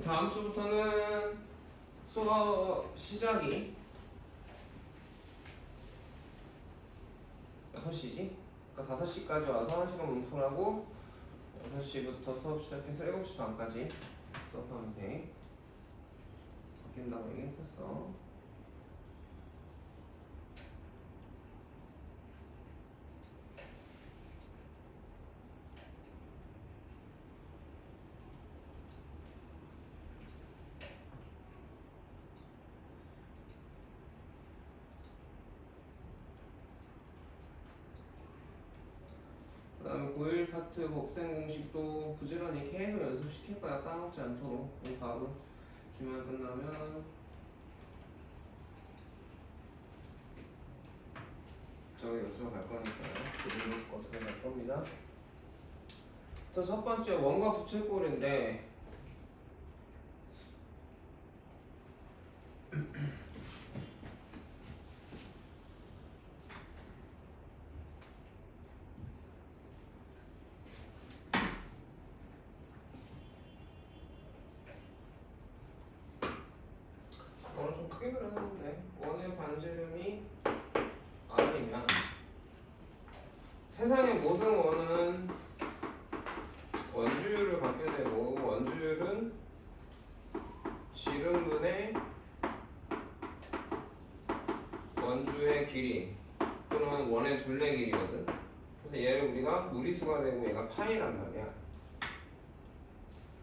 다음 주부터는 수업 시작이 6시지? 그러니까 5시까지 와서 1시간 문풀하고 6시부터 수업 시작해서 7시 반까지 수업하면 돼. 바뀐다고 얘기했었어. 그 다음에 고1 파트 곱셈 공식도 부지런히 계속 연습시킬 거야. 까먹지 않도록. 우리 바로 기말 끝나면 저기로 들어갈 거니까요. 그리고 들어갈 겁니다. 자, 첫 번째 원과 부채꼴인데 좀 크게 그려놨는데 원의 반지름이 R이면 세상의 모든 원은 원주율을 갖게 되고 원주율은 지름분의 원주의 길이 또는 원의 둘레 길이거든. 그래서 얘를 우리가 무리수가 되고 얘가 파이란 말이야.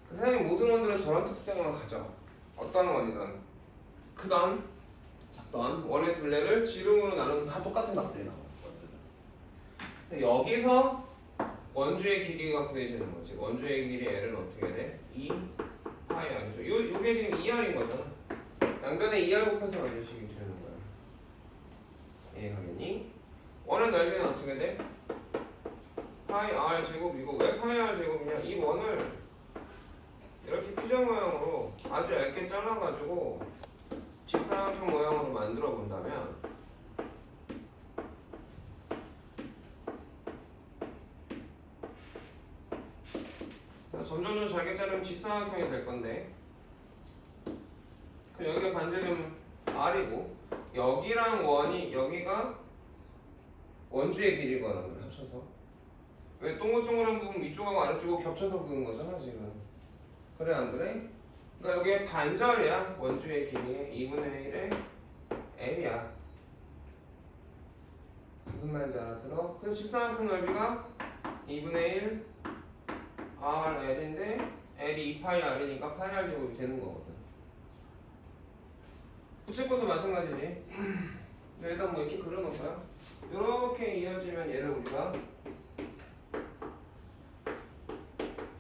그 세상의 모든 원들은 저런 특성을 가져. 어떤 원이든 크던 작던 원의 둘레를 지름으로 나누면 다 똑같은 값들이 나와. 여기서 원주의 길이가 구해지는 거지. 원주의 길이 L은 어떻게 돼? 2 파이 R이죠. 요게 지금 2R인 거잖아. 양변에 2R 곱해서 완전식이 되는 거야. 이해가겠니? 원의 넓이는 어떻게 돼? 파이 R 제곱이고 왜 파이 R 제곱이냐? 이 원을 이렇게 피자 모양으로 아주 얇게 잘라가지고 직사각형 모양으로 만들어 본다면 점점 잘게 자르면 직사각형이 될 건데 그럼 여기가 반지름 R이고 여기랑 원이 여기가 원주의 길이거든. 합쳐서 왜 동글동글한 부분 위쪽하고 아래쪽하고 겹쳐서 그은 거잖아 지금. 그래 안 그래? 그러니까 여기에 반절이야. 원주의 길이의 2분의 1의 L이야. 무슨 말인지 알아들어? 그래서 직사각형 넓이가 2분의 1 R L인데 L이 2파이 R이니까 파이 R 제곱이 되는 거거든. 부채꼴도 마찬가지지. 일단 뭐 이렇게 그려놓을까요? 이렇게 이어지면 얘를 우리가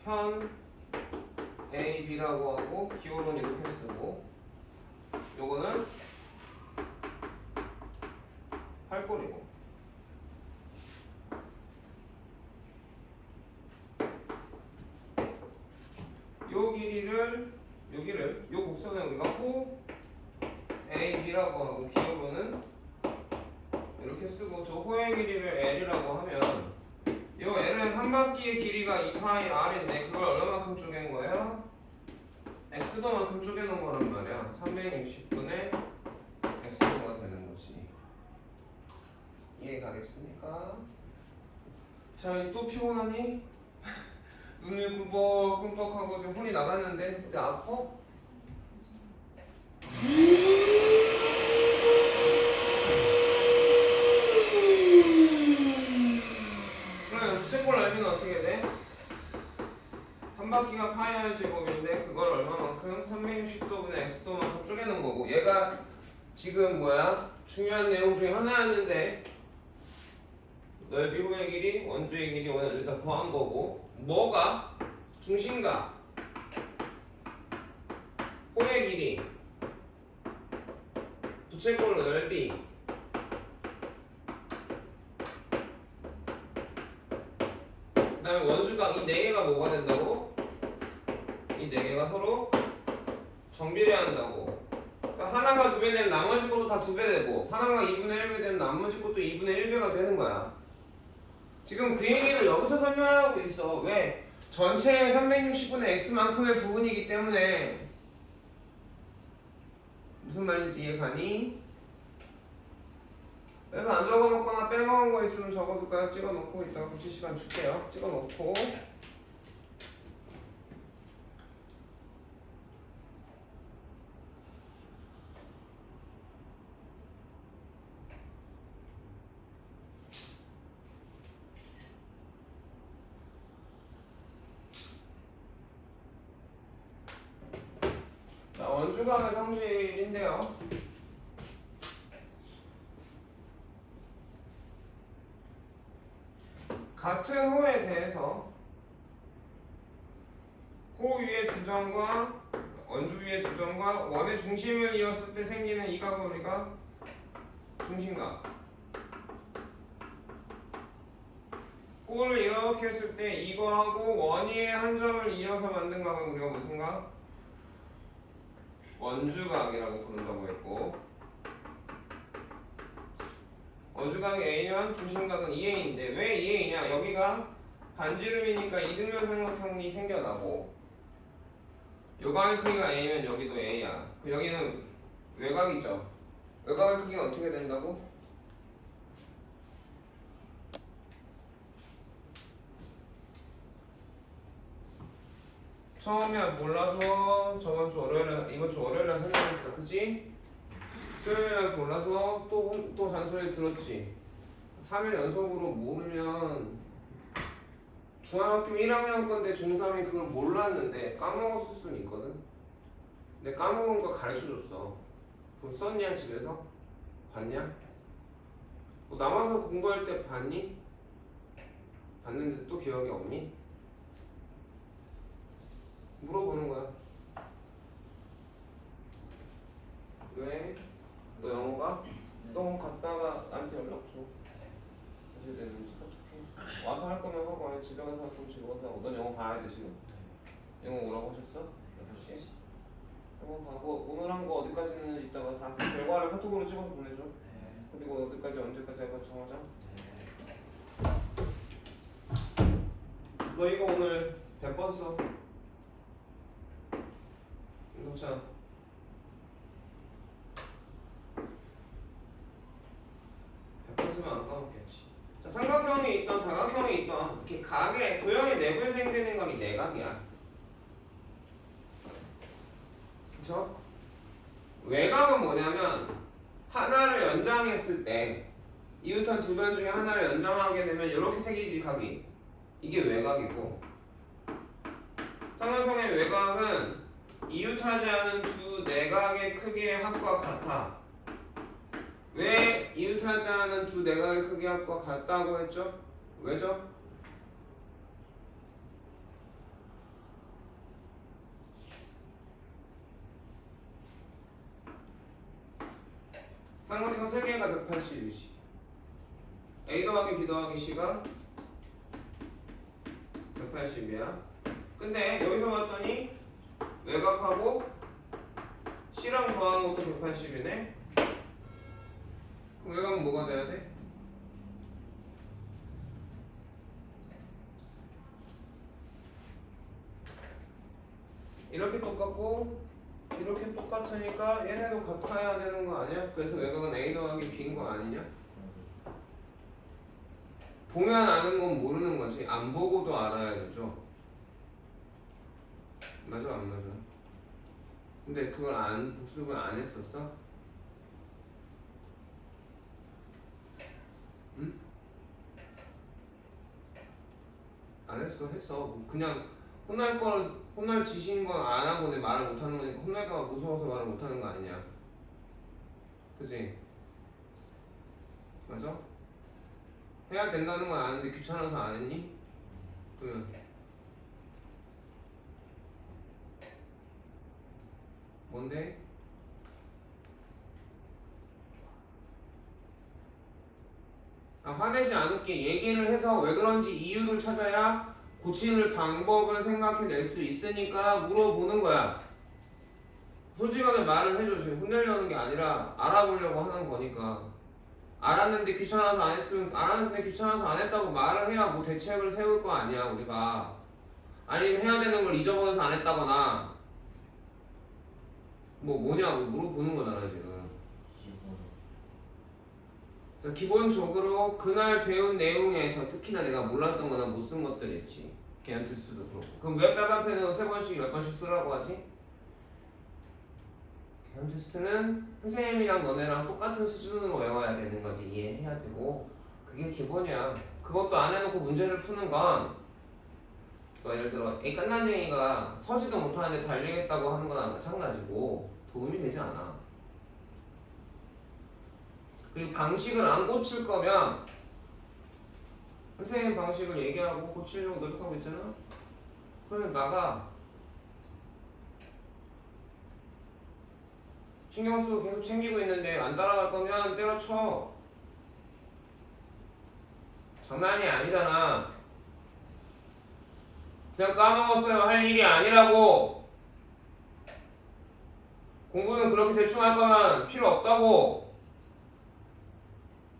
현 A, B라고 하고 기호로는 이렇게 쓰고 요거는 팔꼴이고 여기를 요 곡선에 우리가 호 A, B라고 하고 기호로는 이렇게 쓰고 저 호의 길이를 L이라고 하면 요 L은 한 바퀴의 길이가 2파이 R인데 그걸 얼마만큼 쪼갠 거야? X도만큼 쪼개놓은 거란 말이야. 360분의 X도가 되는 거지. 이해 가겠습니까? 자, 또 피곤하니? 눈을 꾸벅꾸벅하고 지금 혼이 나갔는데 어디 아파? 그러면 부채꼴 넓이는 어떻게 돼? 한 바퀴가 파이 R 제곱인데 그걸 얼마만큼? 360도분의 X도만큼 쪼개는 거고 얘가 지금 뭐야? 중요한 내용 중에 하나였는데 넓이 호의 길이, 원주의 길이 오늘 일단 구한 거고 뭐가? 중심각 호의 길이 부채꼴 넓이 그 다음에 원주각 이 4개가 뭐가 된다고? 이 4개가 서로 정비례한다고. 그러니까 하나가 2배 되면 나머지 것도 다 2배 되고 하나가 2분의 1배 되면 나머지 것도 2분의 1배가 되는 거야. 지금 그 얘기를 여기서 설명하고 있어. 왜? 전체의 360분의 x만큼의 부분이기 때문에 무슨 말인지 이해가니? 그래서 안 적어놓거나 빼먹은 거 있으면 적어둘까요? 찍어놓고 이따가 고칠 시간 줄게요. 찍어놓고 자, 원주각의 성질인데요. 같은 호에 대해서 호 위의 두 점과 원주 위의 두 점과 원의 중심을 이었을 때 생기는 이 각을 우리가 중심각. 호를 이렇게 했을 때 이거하고 원 위의 한 점을 이어서 만든 각을 우리가 무슨 각? 원주각이라고 부른다고 했고, 원주각이 A면 중심각은 2A인데 왜 2A냐? 여기가 반지름이니까 이등변 삼각형이 생겨나고, 요 각의 크기가 A면 여기도 A야. 여기는 외곽이죠. 외곽의 크기는 어떻게 된다고? 처음에 몰라서 저번 주 월요일에, 이번 주 월요일에 설명했어, 그치? 수요일에 몰라서 또 잔소리 들었지. 3일 연속으로 모르면 중학교 1학년 건데 중3이 그걸 몰랐는데 까먹었을 수는 있거든. 근데 까먹은 거 가르쳐줬어. 그럼 썼냐 집에서? 봤냐? 뭐 남아서 공부할 때 봤니? 봤는데 또 기억이 없니? 물어보는 거야. 왜? 너 영어가? 너 갔다가 나한테 연락 줘. 어떻게 됐는지 어떻게? 와서 할 거면 하고, 아니 집에 가서 할 거면 집에 가서 하고. 넌 영어 가야 돼 지금. 영어 오라고 하셨어? 6시? 영어 가고 오늘 한 거 어디까지는 이따가 다 결과를 카톡으로 찍어서 보내줘. 그리고 어디까지 언제까지 할 거 정하자. 너 이거 오늘 100번 써. 이거 자. 100번 쓰면 안 까먹겠지. 자, 삼각형이 있던 다각형이 있던 이렇게 각의 도형의 내부에 생기는 각이 내각이야. 그쵸? 외곽은 뭐냐면 하나를 연장했을 때 이웃한 두 변 중에 하나를 연장하게 되면 이렇게 생기지 각이. 이게 외곽이고, 삼각형의 외곽은 이웃하지 않은 두 내각의 크기의 합과 같아. 왜 이웃하지 않은 두 내각의 크기의 합과 같다고 했죠? 왜죠? 삼각형 3개가 180이지. A 더하기 B 더하기 C가 180이야. 근데 여기서 봤더니 외곽하고 C랑 더하는 것도 180이네. 그럼 외곽은 뭐가 돼야 돼? 이렇게 똑같고 이렇게 똑같으니까 얘네도 같아야 되는 거 아니야? 그래서 외곽은 A 더하기 B인 거 아니냐? 보면 아는 건 모르는 거지. 안 보고도 알아야 되죠. 맞아 안 맞아? 근데 그걸 복습을 안 했었어? 응? 안 했어. 했어. 그냥 혼날 짓인 건 안 하고 내 말을 못 하는 거니까 혼날까 봐 무서워서 말을 못 하는 거 아니냐? 그지? 맞아? 해야 된다는 건 아는데 귀찮아서 안 했니? 그러면 뭔데? 화내지 않을게. 얘기를 해서 왜 그런지 이유를 찾아야 고칠 방법을 생각해낼 수 있으니까 물어보는 거야. 솔직하게 말을 해줘. 지금 혼내려는 게 아니라 알아보려고 하는 거니까. 알았는데 귀찮아서 안 했으면, 알았는데 귀찮아서 안 했다고 말을 해야 뭐 대책을 세울 거 아니야 우리가. 아니면 해야 되는 걸 잊어버려서 안 했다거나 뭐냐고 물어보는 거잖아 지금. 기본. 자, 기본적으로 그날 배운 내용에서 특히나 내가 몰랐던 거나 못 쓴 것들 있지. 걔한테 쓰도 그렇고. 그럼 왜 빨간 펜으로 3번씩 몇 번씩 쓰라고 하지? 개념 테스트는 선생님이랑 너네랑 똑같은 수준으로 외워야 되는 거지. 이해해야 되고. 그게 기본이야. 그것도 안 해놓고 문제를 푸는 건 예를 들어 이 깐난쟁이가 서지도 못하는데 달리겠다고 하는 거나 마찬가지고 도움이 되지 않아. 그리고 방식을 안 고칠 거면 선생님 방식을 얘기하고 고치려고 노력하고 있잖아. 그러면 나가. 신경 쓰고 계속 챙기고 있는데 안 따라갈 거면 때려쳐. 장난이 아니잖아. 그냥 까먹었어요 할 일이 아니라고. 공부는 그렇게 대충 할 거면 필요 없다고.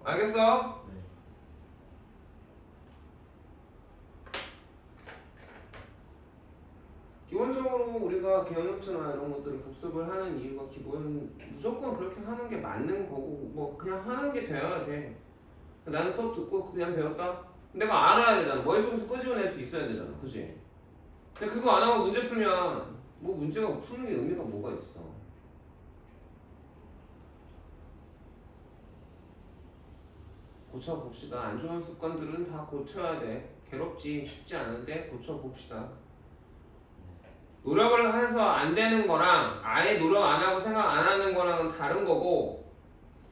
알겠어? 네. 기본적으로 우리가 개요노트나 이런 것들을 복습을 하는 이유가 기본 무조건 그렇게 하는 게 맞는 거고 뭐 그냥 하는 게 돼야 돼. 나는 수업 듣고 그냥 배웠다? 내가 알아야 되잖아. 머릿속에서 끄집어낼 수 있어야 되잖아. 그지? 근데 그거 안 하고 문제 풀면 뭐 문제가 푸는 게 의미가 뭐가 있어. 고쳐봅시다. 안 좋은 습관들은 다 고쳐야 돼. 괴롭지 쉽지 않은데 고쳐봅시다. 노력을 해서 안 되는 거랑 아예 노력 안 하고 생각 안 하는 거랑은 다른 거고,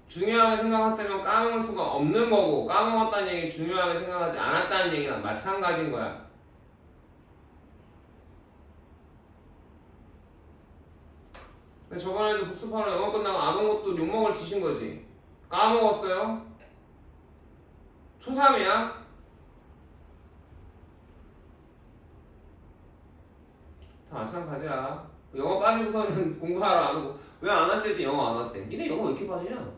중요하게 생각했다면 까먹을 수가 없는 거고, 까먹었다는 얘기 중요하게 생각하지 않았다는 얘기랑 마찬가지인 거야. 근데 저번에도 복습하러 영어 끝나고 안 온 것도 욕먹을 짓인 거지. 까먹었어요? 초3이야? 다 마찬가지야. 영어 빠지고서는 공부하러 안 오고. 왜 안 왔지 했더니 영어 안 왔대. 니네 영어 왜 이렇게 빠지냐?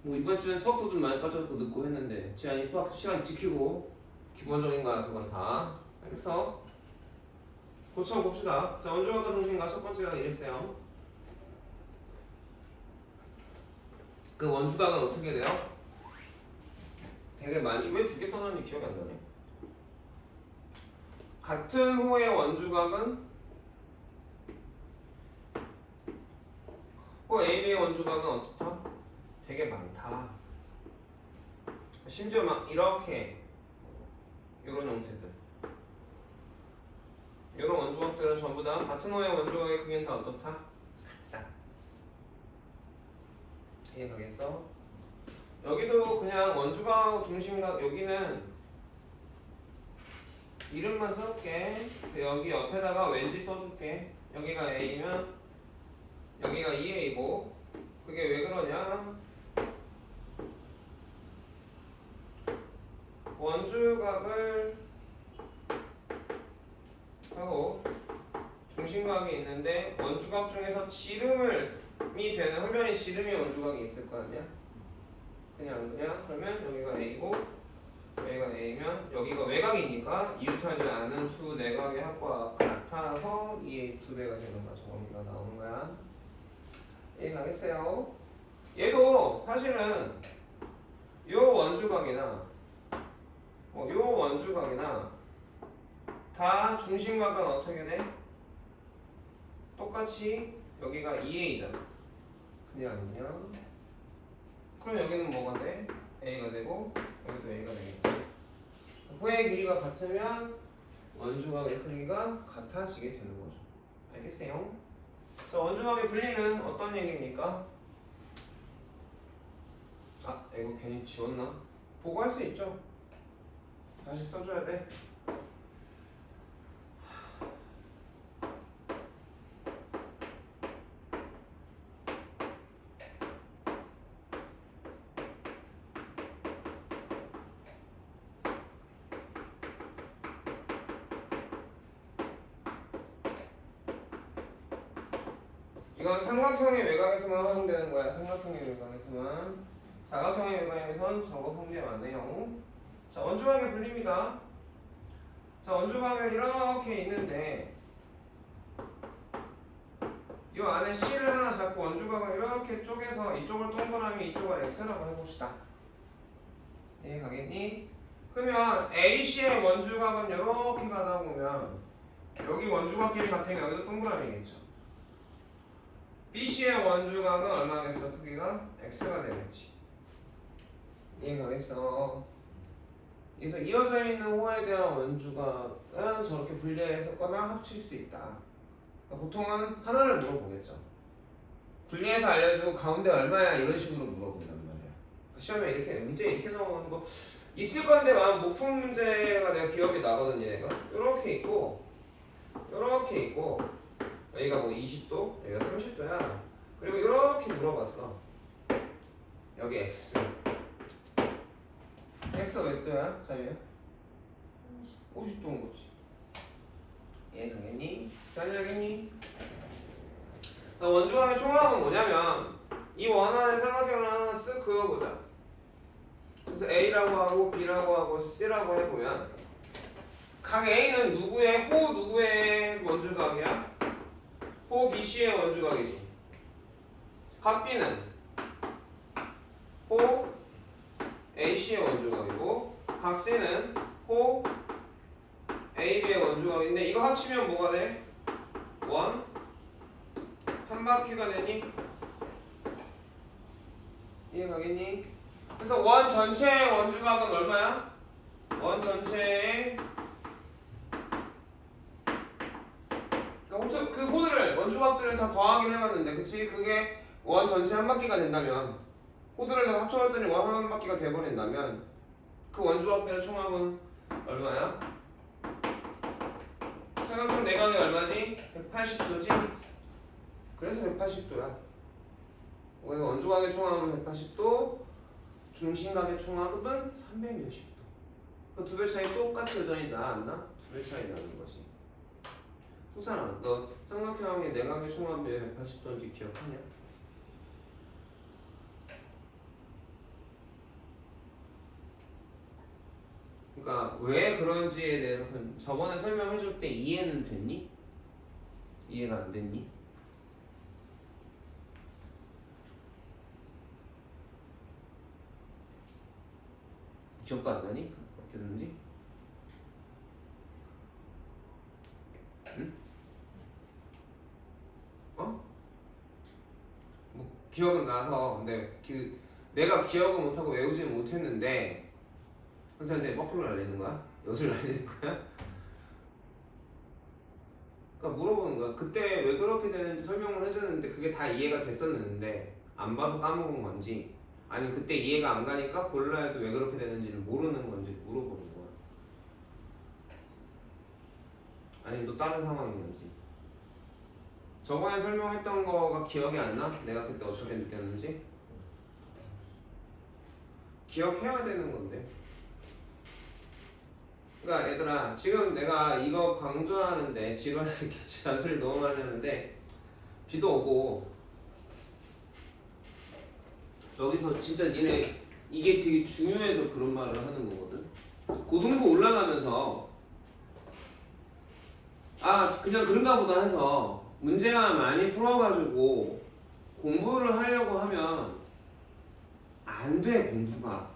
뭐 이번 주엔 수학도 좀 많이 빠졌고 늦고 했는데 지안이 수학 시간 지키고 기본적인 거야 그건 다. 알겠어? 고쳐봅시다. 자, 원주학과 중심과 첫 번째가 이랬어요. 그 원주각은 어떻게 돼요? 되게 많이 왜 두 개 써놨는지 기억이 안 나네. 같은 호의 원주각은 호 AB의 원주각은 어떻다? 되게 많다. 심지어 막 이렇게 이런 형태들, 이런 원주각들은 전부 다 같은 호의 원주각의 크기는 다 어떻다? 같다. 이해가겠어? 여기도 그냥 원주각 중심각, 여기는 이름만 써줄게. 여기 옆에다가 왠지 써줄게. 여기가 A면 여기가 2A고, 그게 왜 그러냐? 원주각을 하고 중심각이 있는데 원주각 중에서 지름이 되는 흡연이 지름이 원주각이 있을 거 아니야? 그냥 그러면 여기가 A고 여기가 A면 여기가 외곽이니까 이웃하지 않은 두 내각의 합과 같아서 2A 2배가 되는 거야. 저거가 나오는 거야. 이해 가겠어요? 얘도 사실은 요 원주각이나 요 원주각이나 다 중심각은 어떻게 돼? 똑같이 여기가 2A잖아. 그냥 그럼 여기는 뭐가 돼? A가 되고 여기도 A가 되겠다. 호의 길이가 같으면 원주각의 크기가 같아지게 되는 거죠. 알겠어요? 자, 원주각의 분리는 어떤 얘기입니까? 아, 이거 괜히 지웠나? 보고 할 수 있죠? 다시 써줘야 돼. 이건 삼각형의 외곽에서만 활용되는 거야. 삼각형의 외곽에서만. 사각형의 외곽에선 저거 function 안 해요. 자, 원주각의 분리입니다. 자, 원주각은 이렇게 있는데 이 안에 C를 하나 잡고 원주각을 이렇게 쪼개서 이쪽을 동그라미 이쪽을 X라고 해봅시다. 이해가겠니? 그러면 AC의 원주각은 이렇게 가다 보면 여기 원주각끼리 같으니까 여기도 동그라미겠죠. BC의 원주각은 얼마겠어? 크기가 X가 되겠지. 이해가겠어? 그래서 이어져 있는 호에 대한 원주각은 저렇게 분리해서거나 합칠 수 있다. 그러니까 보통은 하나를 물어보겠죠. 분리해서 알려주고 가운데 얼마야 이런 식으로 물어본단 말이야. 시험에 이렇게 나오는 거 있을 건데 목품 문제가 내가 기억이 나거든요. 얘가 이렇게 있고 이렇게 있고 여기가 뭐 20도 여기가 30도야. 그리고 이렇게 물어봤어. 여기 X X가 몇 도야? 자유야? 50도인 거지. 이해가겠니? 잘 알겠니? 원주각의 총합은 뭐냐면 이 원안을 삼각형을 하나 쓱 그어보자. 그래서 A라고 하고 B라고 하고 C라고 해보면 각 A는 누구의 원주각이야? 호 BC의 원주각이지. 각 B는 호 AC의 원주각이고 각 C는 호 AB의 원주각인데 이거 합치면 뭐가 돼? 한 바퀴가 되니? 이해가겠니? 그래서 원 전체의 원주각은 얼마야? 원 전체의 그러니까 그 호들을 원주각들을 다 더하긴 해봤는데 그치? 그게 원 전체 한 바퀴가 된다면 호들을 다 합쳐봤더니 원 한 바퀴가 돼버린다면 그 원주각들의 총합은 얼마야? 삼각형 내각이 얼마지? 180도지? 그래서 180도야. 그래서 원주각의 총합은 180도, 중심각의 총합은 360도. 그 두 배 차이 똑같이 여전히 나 안 나? 두 배 차이 나는 거지. 수찬아, 너 삼각형의 내각의 총합이 왜 180도인지 기억하냐? 그러니까 왜 그런지에 대해서는 저번에 설명해줄 때 이해는 됐니? 이해가 안 됐니? 기억도 안 나니? 어땠는지? 응? 어? 뭐 기억은 나서 근데 내가 기억을 못하고 외우지는 못했는데 선생님한테 먹구를 날리는 거야? 엿을 날리는 거야? 그러니까 물어보는 거야. 그때 왜 그렇게 되는지 설명을 해줬는데 그게 다 이해가 됐었는데 안 봐서 까먹은 건지 아니 그때 이해가 안 가니까 볼라 해도 왜 그렇게 되는지를 모르는 건지 물어보는 거야. 아니면 또 다른 상황인 건지. 저번에 설명했던 거가 기억이 안 나? 내가 그때 어떻게 느꼈는지? 기억해야 되는 건데. 그러니까 얘들아 지금 내가 이거 강조하는데 지루해서 이렇게 잔소리 너무 많이 하는데 비도 오고 여기서 진짜 니네 이게 되게 중요해서 그런 말을 하는 거거든. 고등부 올라가면서 그냥 그런가 보다 해서 문제만 많이 풀어가지고 공부를 하려고 하면 안 돼. 공부가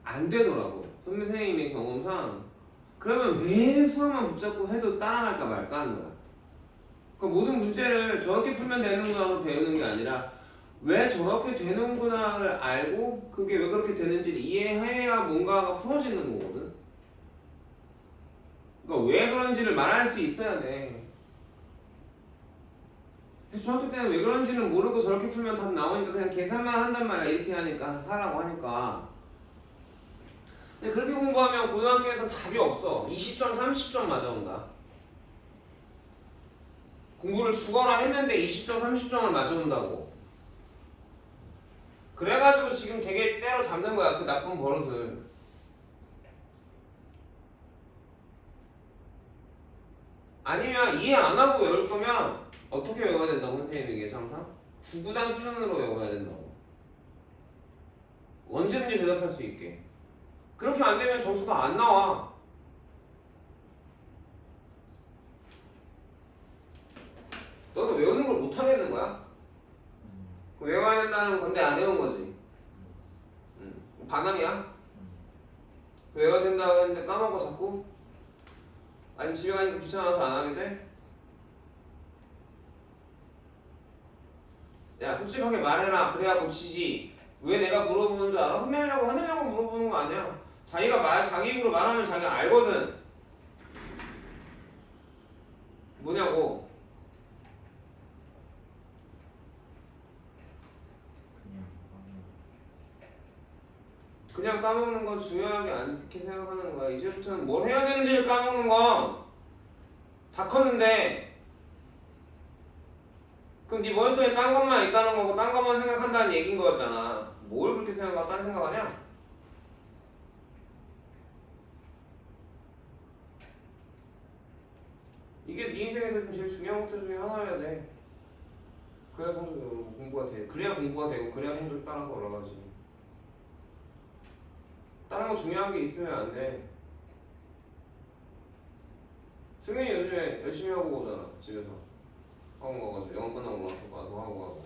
안 되더라고. 선생님의 경험상. 그러면 매 수학만 붙잡고 해도 따라갈까 말까 하는 거야. 그러니까 모든 문제를 저렇게 풀면 되는구나로 배우는 게 아니라 왜 저렇게 되는구나를 알고 그게 왜 그렇게 되는지를 이해해야 뭔가가 풀어지는 거거든. 그러니까 왜 그런지를 말할 수 있어야 돼. 중학교 때는 왜 그런지는 모르고 저렇게 풀면 답 나오니까 그냥 계산만 한단 말이야. 이렇게 하니까 하라고 하니까. 근데 그렇게 공부하면 고등학교에서 답이 없어. 20점, 30점 맞아온다. 공부를 죽어라 했는데 20점, 30점을 맞아온다고. 그래가지고 지금 되게 때려잡는 거야. 그 나쁜 버릇을. 아니면 이해 안 하고 외울 거면 어떻게 외워야 된다고 선생님이 얘기해줘 항상? 구구단 수준으로 외워야 된다고. 언제든지 대답할 수 있게. 그렇게 안 되면 점수가 안 나와. 해야겠다는 건데 안 해온 거지. 반항이야? 외워야 된다고 했는데 까먹어 자꾸? 아니 집에 가니까 귀찮아서 안 하게 돼? 야 솔직하게 말해라. 그래야 고치지. 왜 내가 물어보는 줄 알아? 화내려고 물어보는 거 아니야. 자기가 자기 입으로 말하면 자기가 알거든. 뭐냐고. 그냥 까먹는 건 중요하게 않게 생각하는 거야. 이제부터는 뭘 해야 되는지를 까먹는 건 다 컸는데 그럼 네 머릿속에 딴 것만 있다는 거고 딴 것만 생각한다는 얘기인 거잖아. 뭘 그렇게 생각하고 딴 생각하냐? 이게 네 인생에서 제일 중요한 것들 중에 하나여야 돼. 그래야 성적이 공부가 돼. 그래야 공부가 되고 그래야 성적이 따라서 올라가지. 다른 거 중요한 게 있으면 안 돼. 승현이 요즘에 열심히 하고 오잖아. 집에서 학원 가가지고 영어 끝나고 와서 하고 가고.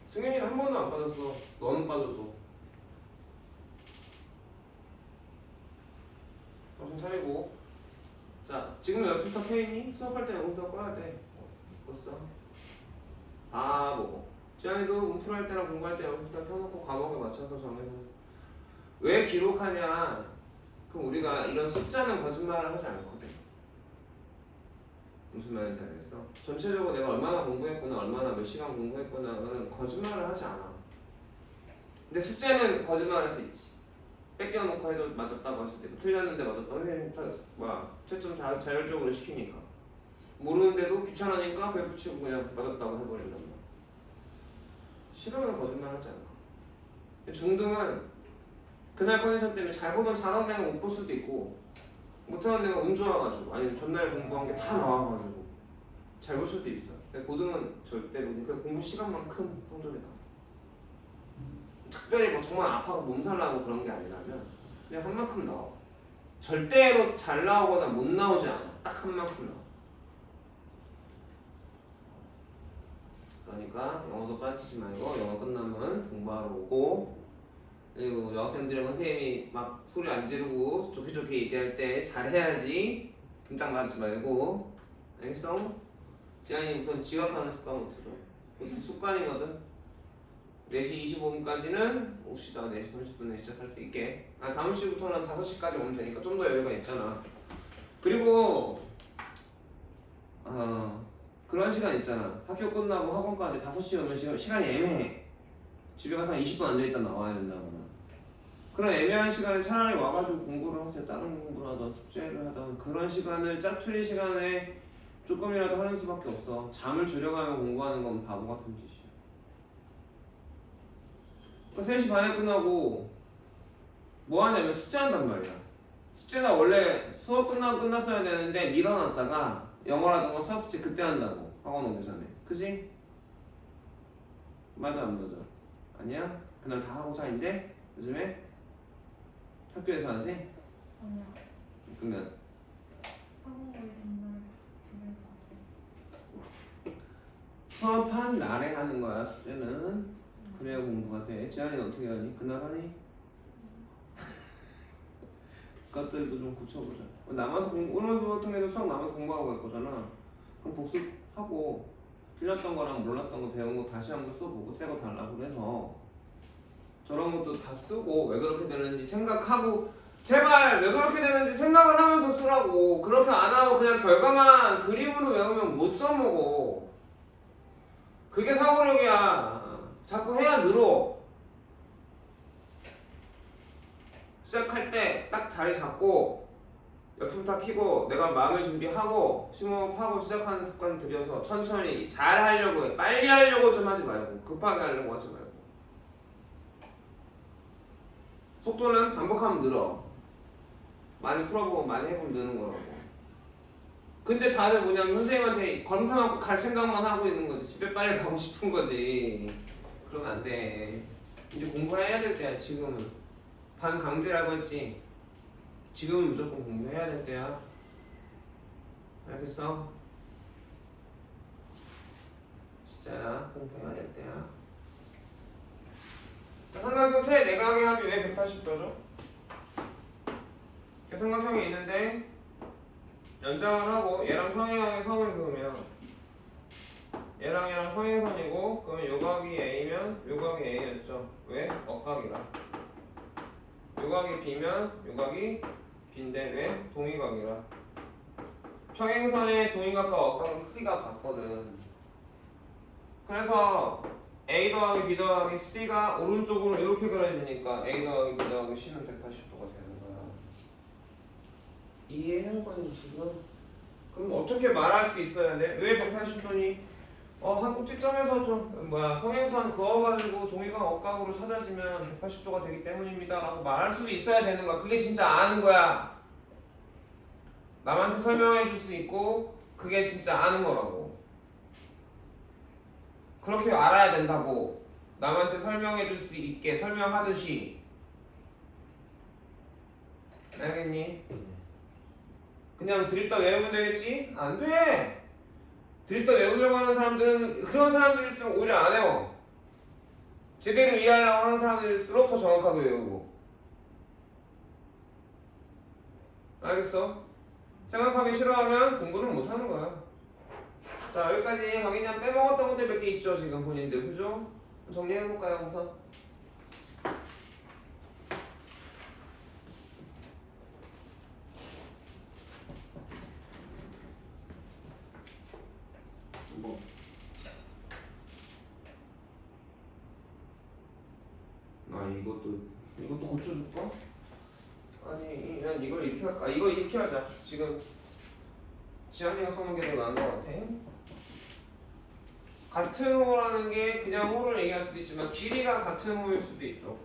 승현이는 한 번도 안 빠졌어. 너는 빠져도. 정신 차리고. 자, 지금 연습부터 켜있니? 수업할 때 연습부터 꺼야 돼. 껐어? 아, 뭐고. 지안이도 문풀할 때랑 공부할 때 연습부터 켜놓고 과목에 맞춰서 정해서. 왜 기록하냐? 그럼 우리가 이런 숫자는 거짓말을 하지 않거든. 무슨 말인지 알겠어? 전체적으로 내가 얼마나 공부했구나, 얼마나 몇 시간 공부했구나는 거짓말을 하지 않아. 근데 숫자는 거짓말할 수 있지. 뺏겨놓고 해도 맞았다고 할 수도 있고, 틀렸는데 맞았다고 선생님 채점 자율적으로 시키니까. 모르는데도 귀찮으니까 배 붙이고 그냥 맞았다고 해버린단 말이야. 실험은 거짓말 하지 않아. 중등은 그날 컨디션 때문에 잘 보던 잘하는 애가 못 볼 수도 있고, 못하는 애가 운 좋아가지고, 아니면 전날 공부한 게 다 나와가지고 잘 볼 수도 있어. 근데 고등은 절대로 그 공부 시간만큼 성적이 나와. 특별히 뭐 정말 아파서 몸살 나고 그런 게 아니라면 그냥 한 만큼 나와. 절대로 잘 나오거나 못 나오지 않아. 딱 한 만큼 나와. 그러니까 영어도 빠지지 말고 영어 끝나면 공부하러 오고, 그리고 여학생들은 선생님이 막 소리 안 지르고 좋게 얘기할 때 잘해야지. 등짝 맞지 말고. 알겠어? 지안이 우선 지각하는 습관부터 줘. 그것도 습관이거든. 4시 25분까지는 옵시다. 4시 30분에 시작할 수 있게. 다음 시부터는 5시까지 오면 되니까 좀 더 여유가 있잖아. 그리고 그런 시간 있잖아. 학교 끝나고 학원까지 5시 오면 시간이 애매해. 집에 가서 한 20분 앉아있다 나와야 된다거나. 그런 애매한 시간에 차라리 와가지고 공부를 하세요. 다른 공부를 하던 숙제를 하던 그런 시간을 짜투리 시간에 조금이라도 하는 수밖에 없어. 잠을 줄여가며 공부하는 건 바보 같은 짓이야. 3시 반에 끝나고 뭐 하냐면 숙제 한단 말이야. 숙제가 원래 수업 끝났어야 되는데 밀어놨다가 영어라든가 수학 숙제 그때 한다고. 학원 오기 전에. 그지? 맞아 안 맞아? 아니야? 그날 다 하고 자 이제? 요즘에? 학교에서 하지? 아니야. 그러면 학원 가기 전날 집에서. 수업한 날에 하는 거야 숙제는. 그래야 공부가 돼. 지안이는 어떻게 하니? 그날 하니? 그것들도 좀 고쳐보자. 남아서 오늘 수업 같은 경우도 수학 남아서 공부하고 갈 거잖아. 그럼 복습하고 틀렸던 거랑 몰랐던 거 배운 거 다시 한번 써보고 새 거 달라고 해서 저런 것도 다 쓰고 왜 그렇게 되는지 생각하고, 제발 왜 그렇게 되는지 생각을 하면서 쓰라고. 그렇게 안 하고 그냥 결과만 그림으로 외우면 못 써먹어. 그게 사고력이야. 자꾸 해야 늘어. 시작할 때 딱 자리 잡고 옆으로 딱 켜고 내가 마음의 준비하고 심호흡하고 시작하는 습관 들여서 천천히 잘 하려고 해. 빨리 하려고 좀 하지 말고 급하게 하려고 하지 말고. 속도는 반복하면 늘어. 많이 풀어보고 많이 해보면 느는 거라고. 근데 다들 뭐냐면 선생님한테 검사 맞고 갈 생각만 하고 있는 거지. 집에 빨리 가고 싶은 거지. 그러면 안 돼. 이제 공부해야 될 때야. 지금은 반강제라고 했지. 지금은 무조건 공부해야 될 때야. 알겠어? 진짜야. 공부해야 될 때야. 삼각형 세 내각의 합이 왜 180도죠? 삼각형이 있는데 연장을 하고 얘랑 평행하게 선을 그으면 얘랑 평행선이고 그러면 요각이 A면 요각이 A였죠. 왜? 억각이라. 요각이 B면 요각이 B인데 왜? 동의각이라. 평행선의 동의각과 억각은 크기가 같거든. 그래서 A 더하기 B 더하기 C가 오른쪽으로 이렇게 그려지니까 A 더하기 B 더하기 C는 180도가 되는 거야. 이해할 거니 지금? 그럼 어떻게 말할 수 있어야 돼? 왜 180도니? 한 꼭지점에서 평행선 그어가지고 동의각 억각으로 찾아지면 180도가 되기 때문입니다 라고 말할 수도 있어야 되는 거야. 그게 진짜 아는 거야. 남한테 설명해 줄 수 있고 그게 진짜 아는 거라고. 그렇게 알아야 된다고. 남한테 설명해 줄 수 있게 설명하듯이. 알겠니? 그냥 드립다 외우면 되겠지? 안 돼! 드립다 외우려고 하는 사람들은 그런 사람들일수록 오히려 안 외워. 제대로 이해하려고 하는 사람들일수록 더 정확하게 외우고. 알겠어? 생각하기 싫어하면 공부를 못하는 거야. 자, 여기까지 박인양 빼먹었던 것들 몇 개 있죠 지금 본인들, 그죠? 정리해볼까요 우선? 뭐? 이것도 고쳐줄까? 아니, 난 이걸 이렇게 할까? 이거 이렇게 하자. 지금 지한이가 써놓은 게 더 나은 것 같아. 같은 호라는 게 그냥 호를 얘기할 수도 있지만 길이가 같은 호일 수도 있죠.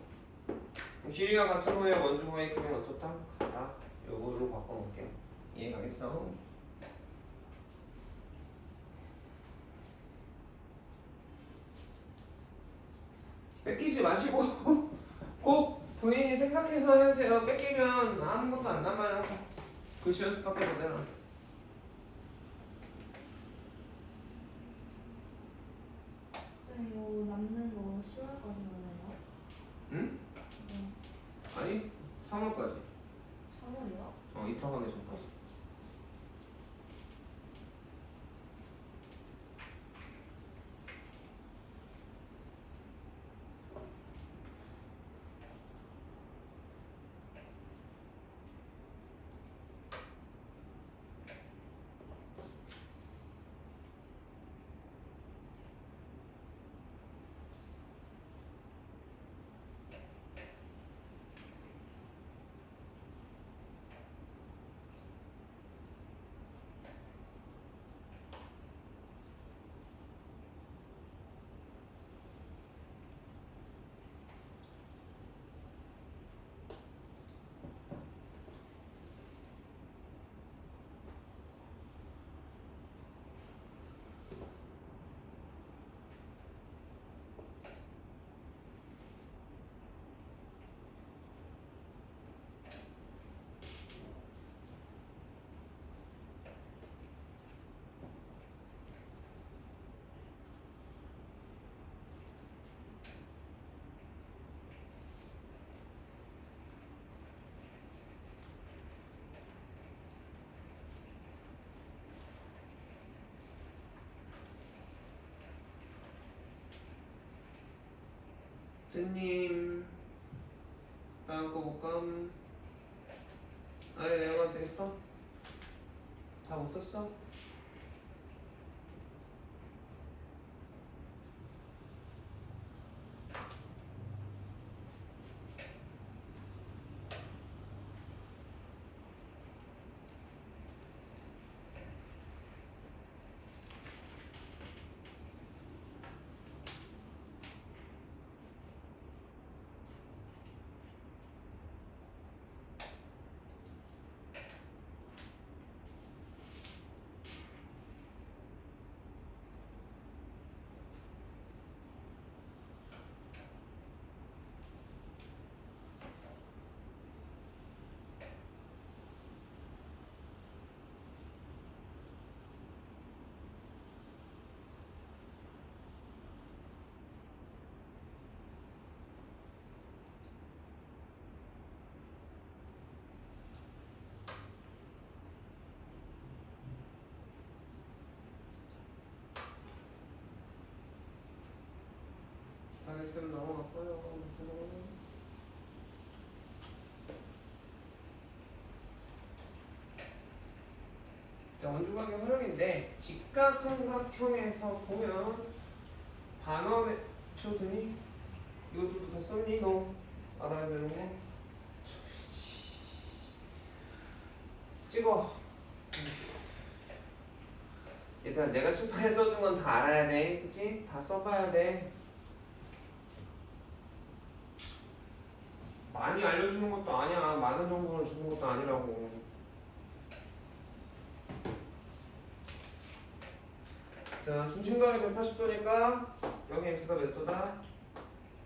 길이가 같은 호의 원주호의 크기는 어떻다? 같다. 요거로 바꿔놓을게요. 이해가겠어? 뺏기지 마시고 꼭 본인이 생각해서 해주세요. 뺏기면 아무것도 안 남아요. 글씨 연습밖에 못해요. 요 남는 거 10월까지 나네요. 응? 네. 아니 3월까지. 3월이요? 입학하기 전까지. 뜨님 다음 거 볼까? 아래 내려가도 되겠어? 다 못 썼어? 있으면 넘어갈까요? 자, 원주각의 활용인데 직각삼각형에서 보면 반원에 쳐더니 이것도 다 썼니? 너 알아야 되는 거? 찍어. 일단 내가 칠판에 써준 건 다 알아야 돼, 그치? 다 써봐야 돼. 많이 알려주는 것도 아니야. 많은 정보를 주는 것도 아니라고. 자, 중심각이 180도니까 여기 x가 몇 도다?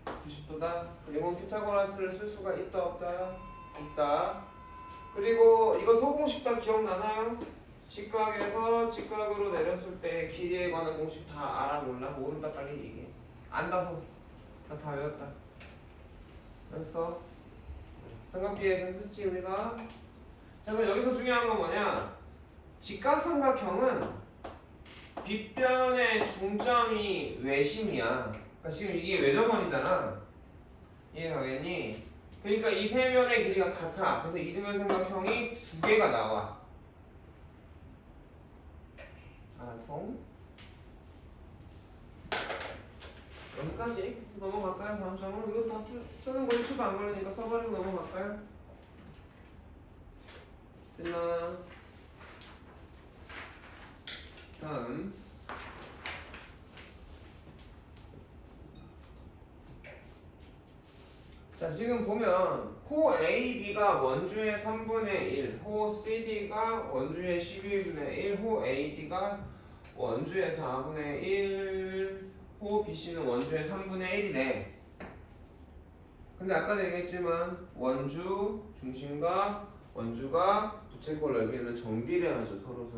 90도다. 그리고 피타고라스를 쓸 수가 있다 없다? 있다. 그리고 이거 소공식 다 기억나나요? 직각에서 직각으로 내렸을 때 길이에 관한 공식 다 알아 몰라? 모른다 빨리 얘기해. 안다서 나 다 외웠다. 알았어? 삼각비에서 했었지 우리가? 자, 그럼 여기서 중요한 건 뭐냐? 직각삼각형은 빗변의 중점이 외심이야. 그러니까 지금 이게 외접원이잖아. 이해 가겠니? 그러니까 이 세 면의 길이가 같아. 그래서 이등변 삼각형이 두 개가 나와. 알아통? 여기까지 넘어갈까요? 다음 점은 이거 다 쓰는 거 1초도 안 걸리니까 써버리고 넘어갈까요? 됐나? 다음 자, 지금 보면 호 AB가 원주의 3분의 1, 호 CD가 원주의 12분의 1, 호 AD가 원주의 4분의 1, 호 BC는 원주의 3분의 1이래. 근데 아까도 얘기했지만 원주, 중심과 원주가 부채꼴 넓이는 정비례하죠, 서로.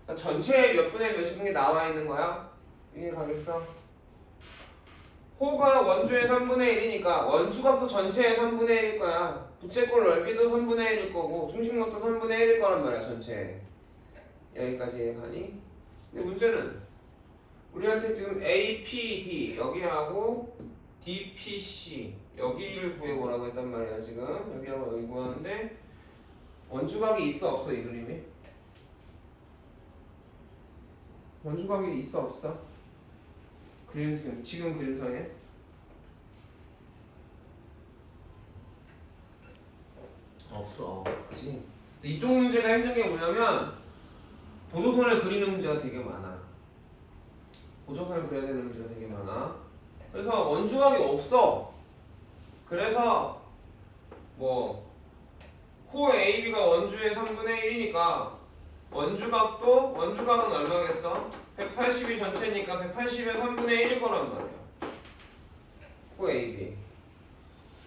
그러니까 전체에 몇 분의 몇인 게 나와 있는 거야? 이게 가겠어? 호가 원주의 3분의 1이니까 원주각도 전체의 3분의 1일 거야. 부채꼴 넓이도 3분의 1일 거고 중심각도 3분의 1일 거란 말이야, 전체. 여기까지 가니? 근데 문제는 우리한테 지금 APD 여기하고 DPC 여기를 구해보라고 했단 말이야. 지금 여기하고 여기 구하는데 원주각이 있어 없어? 이 그림이? 원주각이 있어 없어? 지금 그림상에 없어. 그치? 이쪽 문제가 힘든 게 뭐냐면 도조선을 그리는 문제가 되게 많아. 도조선을 그려야 되는 문제가 되게 많아. 그래서 원주각이 없어. 그래서 뭐 호 AB가 원주의 3분의 1이니까 원주각은 얼마겠어? 180이 전체니까 180의 3분의 1일 거란 말이야. 호 AB.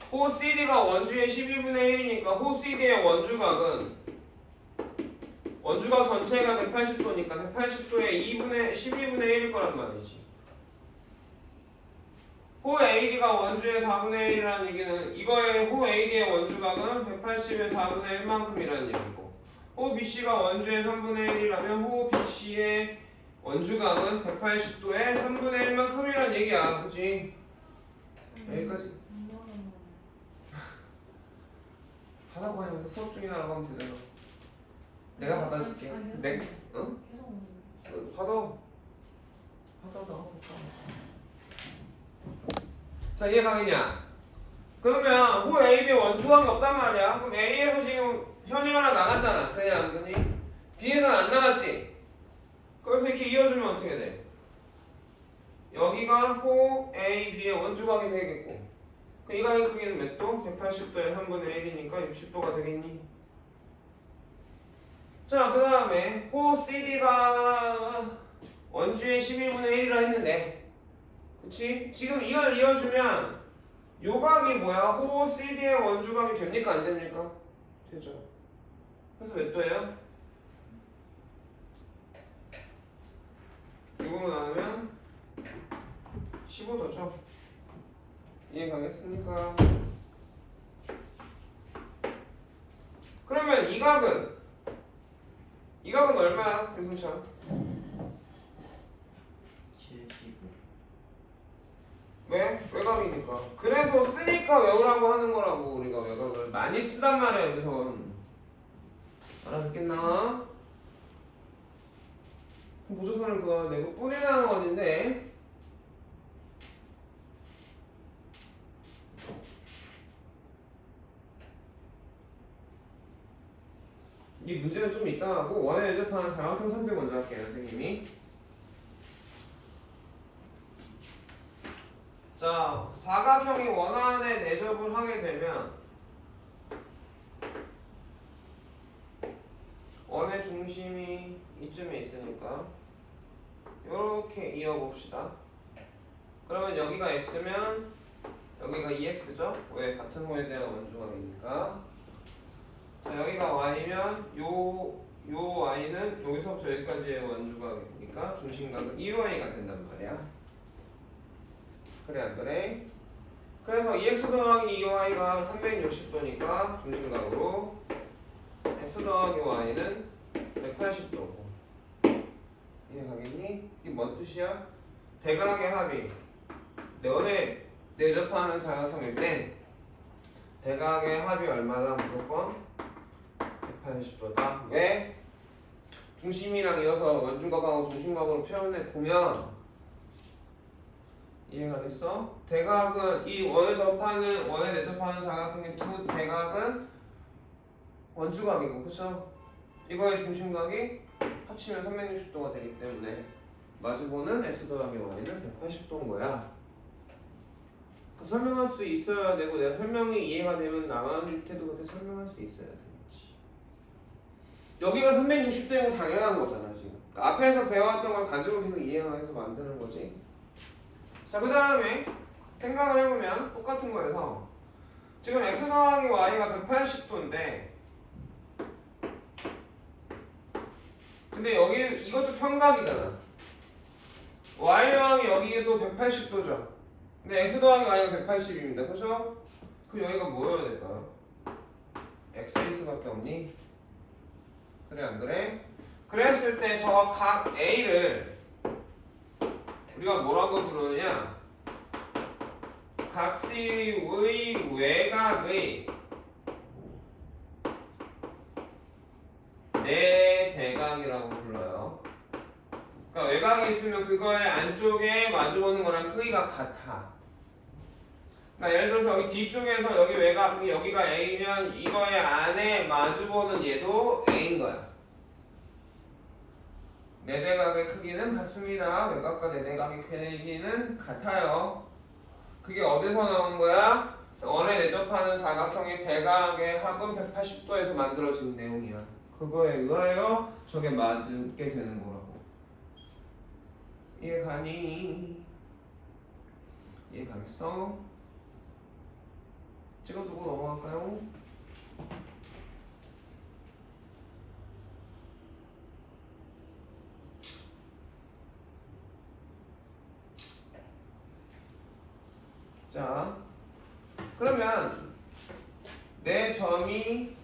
호 CD가 원주의 12분의 1이니까 호 CD의 원주각 전체가 180도니까 180도의 12분의 1일 거란 말이지. 호 AD가 원주의 4분의 1이라는 얘기는 이거의 호 AD의 원주각은 180의 4분의 1만큼이라는 얘기고 호 BC가 원주의 3분의 1이라면 호 BC의 원주각은 180도의 3분의 1만큼이라는 얘기야. 그치? 여기까지. 하다보니면서 수업 중이라고 하면 되잖아. 내가 받아줄게. 내, 응? 받아. 나와볼까? 자, 이해 가겠냐? 그러면 호 AB 원주각이 없단 말이야. 그럼 A에서 지금 현이 하나 나갔잖아. 그니 안 그니? B에서는 안 나갔지? 그래서 이렇게 이어주면 어떻게 돼? 여기가 호 A, B의 원주각이 되겠고 이 각의 크기는 몇 도? 180도의 3분의 1이니까 60도가 되겠니? 자, 그 다음에 호 CD가 원주의 12분의 1이라 했는데 그치? 지금 이걸 이어주면 요 각이 뭐야? 호 CD의 원주각이 됩니까? 안 됩니까? 되죠. 그래서 몇 도예요? 6으로 나누면 15도죠. 이해 가겠습니까? 그러면 이 각은 얼마야? 김승찬? 75. 왜? 왜 각이 그래서 쓰니까 외우라고 하는 거라고. 우리가 외곽을 많이 쓰단 말이야 여기서. 알아듣겠나? 보조선을 그거 내고 뿌리라는 건인데 이 문제는 좀 이따 하고 원의 대접하는 사각형 선택 먼저 할게요 선생님이. 자, 사각형이 원안에 내접을 하게 되면 원의 중심이 이쯤에 있으니까 이렇게 이어봅시다. 그러면 여기가 x면 여기가 2x죠? 왜? 같은 호에 대한 원주각이니까. 자, 여기가 y면 요 y는 여기서부터 여기까지의 원주각이니까 중심각은 2y가 된단 말이야. 그래 안 그래? 그래서 2x 더하기 2y가 360도니까 중심각으로 x 더하기 y는 180도고. 이해가겠니? 이게 뭔 뜻이야? 대각의 합이 너네 내접하는 사각형일 땐 대각의 합이 얼마나 무조건 180도다. 왜? 중심이랑 이어서 원주각하고 중심각으로 표현해 보면 이해가 됐어? 대각은 이 원에 내접하는 사각형의 두 대각은 원주각이고, 그쵸? 이거의 중심각이 합치면 360도가 되기 때문에 마주보는 x 더하기 y는 180도인 거야. 그 설명할 수 있어야 되고 내가 설명이 이해가 되면 남한테도 그렇게 설명할 수 있어야 되겠지. 여기가 360도인 건 당연한 거잖아 지금. 그러니까 앞에서 배워왔던 걸 가지고 계속 이해해서 만드는 거지. 자, 그 다음에 생각을 해보면 똑같은 거에서 지금 x 더하기 y가 180도인데 근데 여기 이것도 평각이잖아. y 더하기 여기도 180도죠. 근데 x 더하기 y가 180입니다. 그죠? 그럼 여기가 뭐여야 될까요? x일수밖에 없니? 그래 안 그래? 그랬을 때 저 각 A를 우리가 뭐라고 부르느냐? 각시의 외곽의 내대각이라고 불러요. 그러니까 외곽이 있으면 그거의 안쪽에 마주보는 거랑 크기가 같아. 그러니까 예를 들어서 여기 뒤쪽에서 여기 외곽이 여기가 A면 이거의 안에 마주보는 얘도 A인 거야. 내대각의 크기는 같습니다. 외곽과 내대각의 크기는 같아요. 그게 어디서 나온 거야? 원에 내접하는 사각형의 대각의 합은 180도에서 만들어진 내용이야. 그거에 의하여 저게 맞게 되는 거라고. 이해가니? 이해가겠어? 찍어두고 넘어갈까요? 자, 그러면 내 점이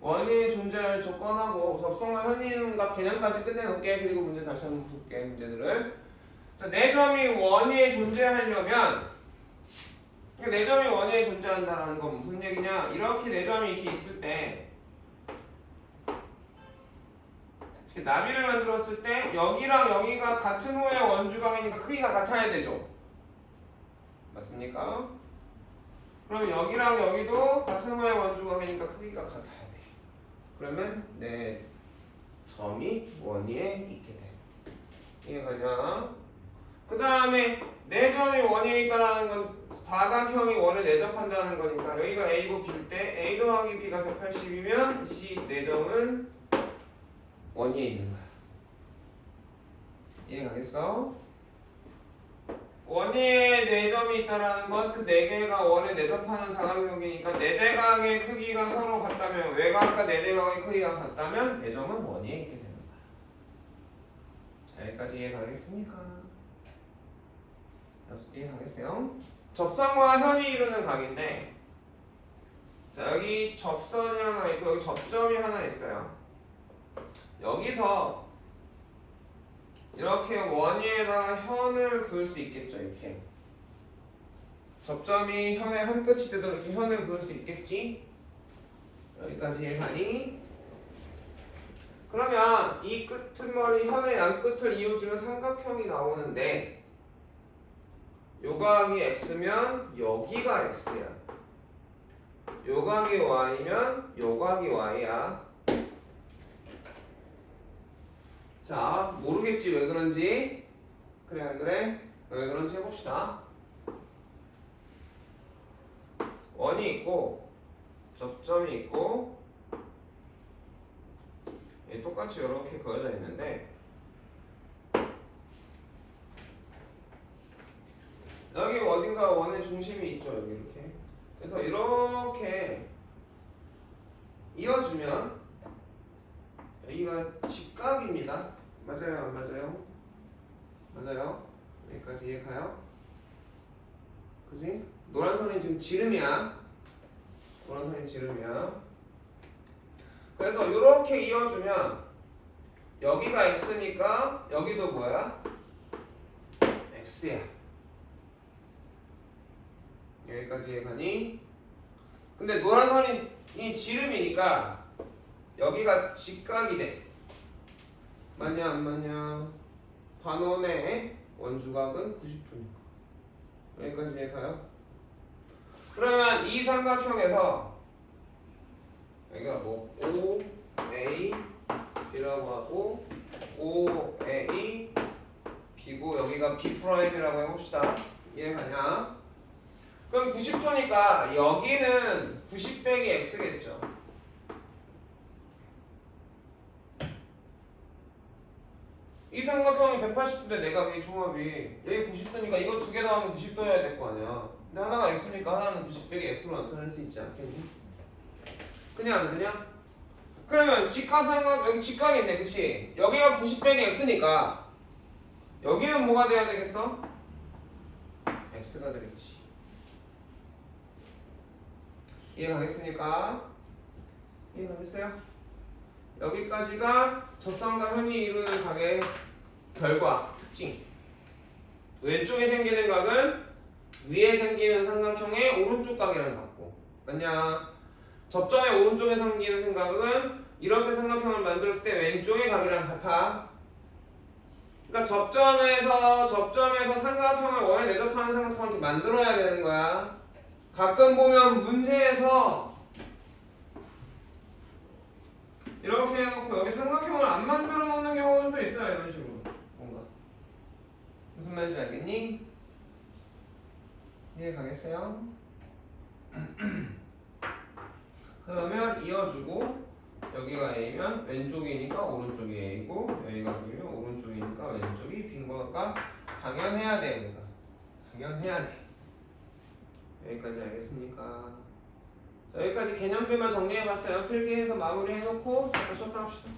원이 존재할 조건하고 접속과 현이음과 개념까지 끝내놓을게. 그리고 문제 다시 한번 볼게. 문제들을. 자, 내 점이 원이 존재하려면 내 점이 원이 존재한다는 건 무슨 얘기냐? 이렇게 내 점이 이렇게 있을 때 이렇게 나비를 만들었을 때 여기랑 여기가 같은 호의 원주각이니까 크기가 같아야 되죠. 맞습니까? 그럼 여기랑 여기도 같은 호의 원주각이니까 크기가 같아야 돼. 그러면 내 점이 원위에 있게 돼. 이해가냐? 그 다음에 내 점이 원위에 있다는 건 사각형이 원에 내접한다는 거니까 여기가 A고 B일 때 A 더하기 B가 180이면 C 내 점은 원위에 있는 거야. 이해가겠어? 원위에 네 점이 있다라는 건 그 네 개가 원에 내접하는 사각형이니까 네 대각의 크기가 서로 같다면 외곽과 네 대각의 크기가 같다면 네 점은 원위에 있게 되는 거야. 자, 여기까지 이해가겠습니까? 이해가겠어요? 접선과 현이 이루는 각인데 자, 여기 접선이 하나 있고 여기 접점이 하나 있어요. 여기서 이렇게 원위에다가 현을 그을 수 있겠죠. 이렇게 접점이 현의 한 끝이 되도록 이렇게 현을 그을 수 있겠지? 여기까지 이해가니? 그러면 이 끝머리 현의 양 끝을 이어주면 삼각형이 나오는데 요각이 x면 여기가 x야. 요각이 y면 요각이 y야. 자, 모르겠지 왜 그런지. 그래 안 그래? 왜 그런지 해봅시다. 원이 있고 접점이 있고 똑같이 이렇게 그어져 있는데 여기 어딘가 원의 중심이 있죠. 여기 이렇게. 그래서 이렇게 이어주면 여기가 직각입니다. 맞아요 안 맞아요? 맞아요. 여기까지 이해 가요? 그지? 노란 선이 지금 지름이야. 노란 선이 지름이야. 그래서 이렇게 이어주면 여기가 x니까 여기도 뭐야? x야. 여기까지 이해가니? 근데 노란 선이 지름이니까 여기가 직각이 돼. 맞냐 안 맞냐? 반원의 원주각은 90도니까. 여기까지 이해가요? 그러면 이 삼각형에서 여기가 뭐 OA이라고 하고 OA B고 여기가 B'이라고 해봅시다. 이해가냐? 그럼 90도니까 여기는 90 빼기 X겠죠. 이 삼각형이 180도인데 내각의 종합이 여기 90도니까 이거 두 개 더하면 90도여야 될 거 아니야. 근데 하나가 X니까 하나는 90 빼기 X로 나타낼 수 있지 않겠니? 그냥 안 그냥? 그러면 직각삼각 여기 직각이 있네, 그치? 여기가 90 빼기 X니까 여기는 뭐가 돼야 되겠어? X가 되겠지. 이해가겠습니까? 이해가겠어요? 여기까지가 접선과 현이 이루는 각의 결과, 특징. 왼쪽에 생기는 각은 위에 생기는 삼각형의 오른쪽 각이랑 같고, 맞냐? 접점의 오른쪽에 생기는 각은 이렇게 삼각형을 만들었을 때 왼쪽의 각이랑 같아. 그러니까 접점에서 삼각형을 원에 내접하는 삼각형을 이렇게 만들어야 되는 거야. 가끔 보면 문제에서 이렇게 해놓고 여기 삼각형을 안 만들어 놓는 경우는 또 있어요. 이런 식으로 뭔가 무슨 말인지 알겠니? 이해 가겠어요? 그러면 이어주고 여기가 A면 왼쪽이니까 오른쪽이 A고 여기가 B면 오른쪽이니까 왼쪽이 B인 거가 당연해야 돼. 우리가 당연해야 돼. 여기까지 알겠습니까? 자, 여기까지 개념들만 정리해봤어요. 필기해서 마무리해놓고 잠깐 쉬었다 합시다.